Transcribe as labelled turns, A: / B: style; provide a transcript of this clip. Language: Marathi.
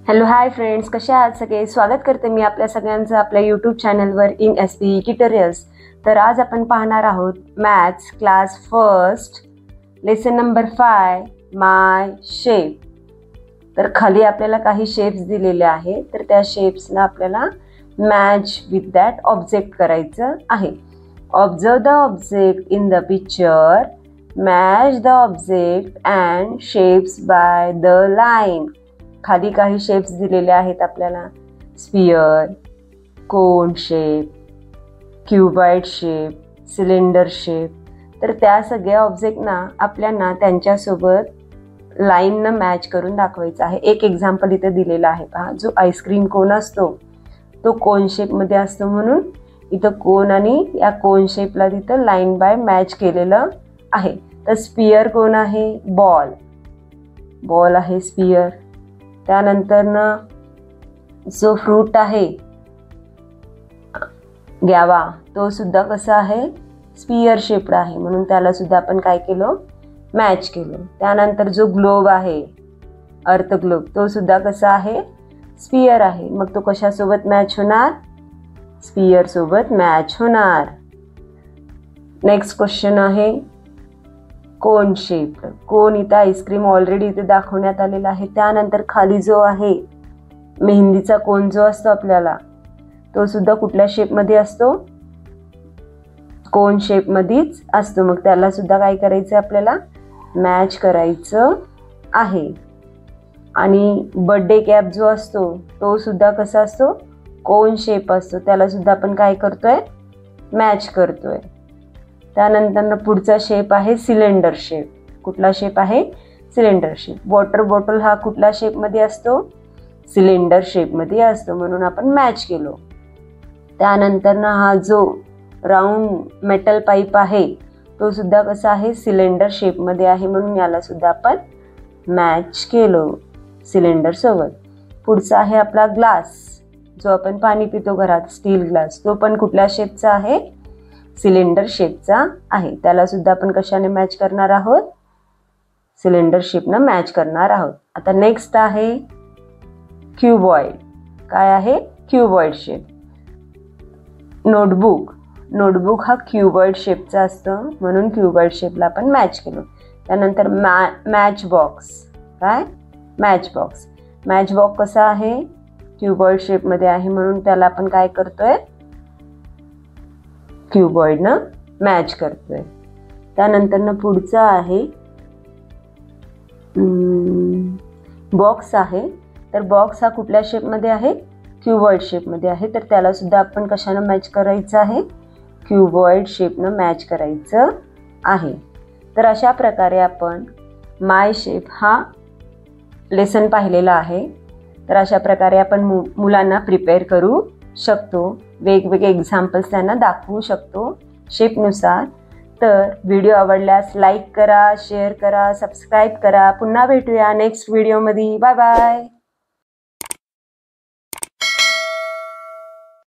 A: हॅलो हाय फ्रेंड्स, कसे आहात सगळे? स्वागत करते मी आपल्या सगळ्यांचं आपल्या यूट्यूब चॅनलवर इन SP ट्युटोरियल्स। तर आज आपण पाहणार आहोत maths class first lesson number 5 माय शेप। तर खाली आपल्याला काही शेप्स दिलेले आहेत, तर त्या शेप्सना आपल्याला मॅच विथ दॅट ऑब्जेक्ट करायचं आहे। Observe the object in the picture, match the object and shapes by the line. खाली काही शेप्स दिलेले आहेत आपल्याला, sphere, cone shape, cuboid shape, cylinder shape. तर त्या सगळ्या ऑब्जेक्टना आपल्याला त्यांच्यासोबत लाईननं मॅच करून दाखवायचं आहे। एक एक्झाम्पल इथे दिलेला आहे पहा, जो आईस्क्रीम कोन असतो तो कोन शेपमध्ये असतो, म्हणून इथं कोन आणि या कोन शेपला तिथं लाईन बाय मॅच केलेलं आहे। तर स्फियर कोण आहे? बॉल आहे स्फियर। त्यानंतर ना जो फ्रूट आहे ग्यावा, तो सुद्धा कसा आहे? स्फियर शेपड आहे, म्हणून त्याला सुद्धा आपण काय केलं? मॅच केलं। त्यानंतर जो ग्लोब आहे, अर्थ ग्लोब, तो सुद्धा कसा आहे? स्फियर आहे। मग तो कशासोबत मॅच होणार? स्फियर सोबत मॅच होणार। नेक्स्ट क्वेश्चन आहे कोन शेप। कोन इथं आईस्क्रीम ऑलरेडी इथे दाखवण्यात आलेला आहे। त्यानंतर खाली जो आहे मेहंदीचा कोन जो असतो आपल्याला, तो सुद्धा कुठल्या शेपमध्ये असतो? कोन शेपमध्येच असतो। मग त्याला सुद्धा काय करायचं आपल्याला? मॅच करायचं आहे। आणि बर्थडे कॅप जो असतो तो सुद्धा कसा असतो? कोन शेप असतो, त्याला सुद्धा आपण काय करतोय? मॅच करतोय। त्यानंतर पुढचा शेप आहे सिलेंडर शेप। कुठला शेप आहे? Cylinder shape. वॉटर बॉटल हा कुठल्या शेपमध्ये असतो? सिलेंडर शेपमध्ये असतो, म्हणून आपण मॅच केलो। त्यानंतर हा जो राऊंड मेटल पाईप आहे तो सुद्धा कसा आहे? सिलेंडर शेपमध्ये आहे, म्हणून याला सुद्धा आपण मॅच केलो सिलेंडर सोबत। पुढचा आहे आपला ग्लास, जो आपण पाणी पितो घरात, स्टील ग्लास, तो पण कुठल्या शेपचा आहे? सिलेंडर शेपचा आहे। त्याला सुद्धा आपण कशाने मॅच करणार आहोत? सिलेंडर शेपनं मॅच करणार आहोत। आता नेक्स्ट आहे क्यूबॉइड। काय आहे? Cuboid shape. नोटबुक हा क्यूबॉइड शेपचा असतो, म्हणून क्यूबॉइड शेपला आपण मॅच केलो। त्यानंतर मॅच बॉक्स। काय? मॅच बॉक्स कसा आहे? क्यूबॉइड शेपमध्ये आहे, म्हणून त्याला आपण काय करतोय? क्यूबॉइडनं मॅच करतोय। त्यानंतर पुढचा आहे बॉक्स आहे। तर बॉक्स हा कुठल्या शेपमध्ये आहे? क्यूबॉइड शेपमध्ये आहे, तर त्याला सुद्धा आपण कशानं मॅच करायचं आहे? क्यूबॉइड शेपनं मॅच करायचं आहे। तर अशा प्रकारे आपण माय शेप हा लेसन पाहिलेला आहे। तर अशा प्रकारे आपण मुलांना प्रिपेअर करू शकतो, वेगवेगळे एक्झाम्पल्स त्यांना दाखवू शकतो शेपनुसार। तर व्हिडिओ आवडल्यास लाईक करा, शेअर करा, सबस्क्राईब करा। पुन्हा भेटूया नेक्स्ट व्हिडिओमध्ये। Bye bye.